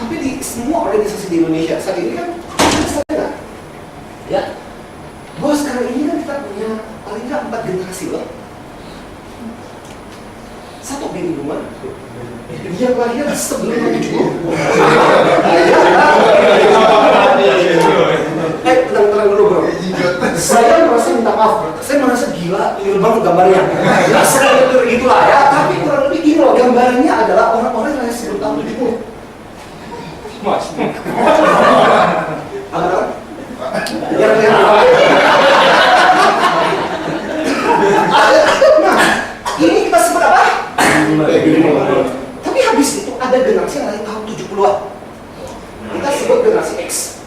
Tapi di semua organisasi di Indonesia saat ini kan sadar, ya, bahwa sekarang ini kan kita punya paling nggak 4 generasi loh. Satu baby boomer, dia lahir sebelum 70. Tenang dulu bro. Saya merasa minta maaf, saya merasa gila, ini banget gambarnya. Ya saya itu gitulah ya, tapi kurang lebih gini loh, gambarnya adalah orang-orang yang lahir sebelum tahun 70. Mas. Apa? Nah, ini kita sebut apa? Tapi habis itu ada generasi yang lahir tahun 70-an. Kita sebut generasi X.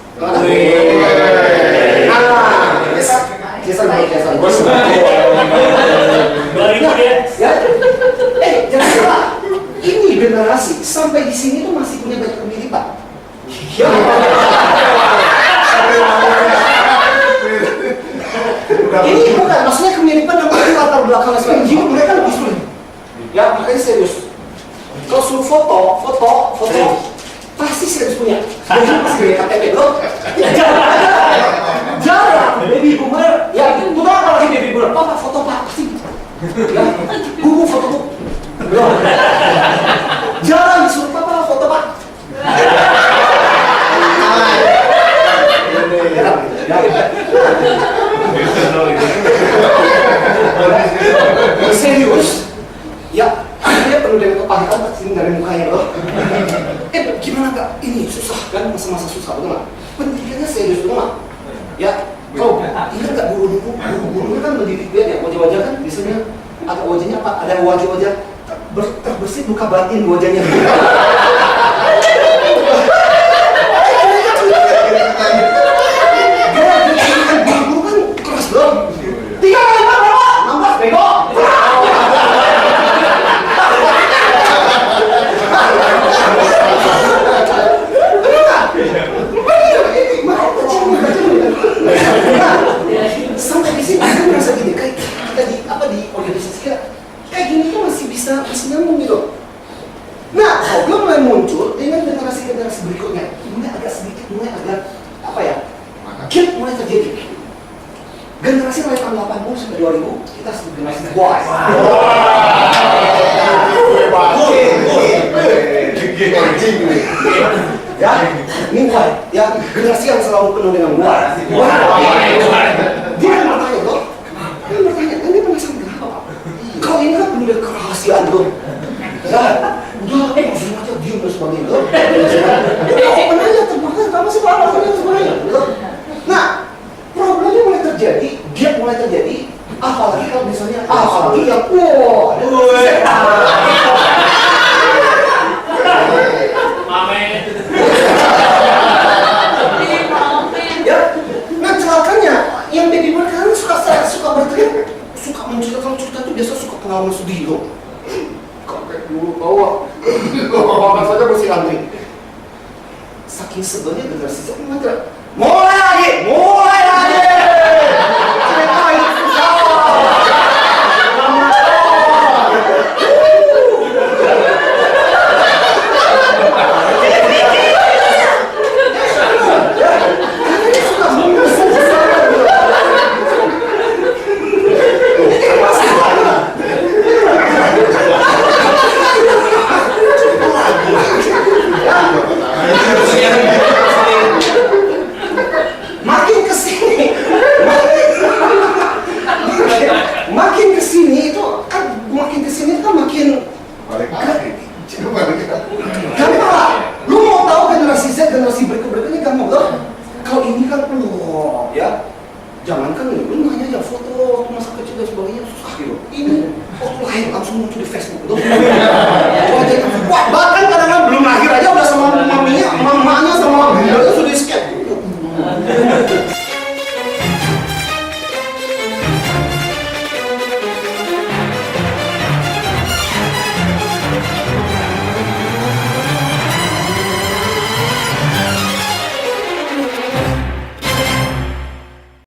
Jangan salah. Ini generasi sampai di sini tuh masih punya banyak kemiripan. Ini bukan maksudnya kemiripan dengan latar belakang dan jiwa mereka lebih sulit. Ya makanya serius. Kalau suruh foto pasti serius punya. Jadi pasti punya KTP loh. Jarang baby boomer. Ya itu apa lagi baby boomer? Papa foto pak pasti. Ya, buku foto bu. Jarang disuruh papa foto pak. Serius? Ya, dia perlu dengan kepahitan sini dari mukanya loh. Gimana kak? Ini susah kan, masa-masa susah betul nggak? Pendidikannya serius betul nggak? Ya, kau ingat nggak guru-gurunya kan mendidik dia ya, wajah-wajah kan biasanya agak wajahnya apa? Ada wajah-wajah terbersih luka batin wajahnya. Guru kan keras dong. 3 kali berapa? 16 bego. Sampai di sini saya merasa gini, kayak kita di organisasi kayak gini tuh masih nyambung gitu. Nah, problem mulai muncul dengan generasi-generasi berikutnya. Mulai agak apa ya? Gap mulai terjadi. Generasi mulai tahun 80 sampai 2000 kita sebut generasi Y. Ya, ini Y. Ya, generasi yang selalu penuh dengan Y. Dia kan bertanya tuh, ini penasaran kenapa? Kau ini kan penuh dengan kerahasiaan tuh. Ya, udah, langsung aja diem dan sebagainya. Kok penanya terpaksa kamu sih apa dan sebagainya. Nah, problemnya mulai terjadi, gap mulai terjadi. Apalagi kalau misalnya, apalagi yang ya, nah celakanya yang baby boomer kan suka berteriak, suka menceritakan cerita itu biasa suka pengalaman sedih loh. Kakek dulu bawa, bapak saja bersih antri. Saking sebelnya generasi itu mulai lagi. Cerita itu susah. Makin kesini itu kan makin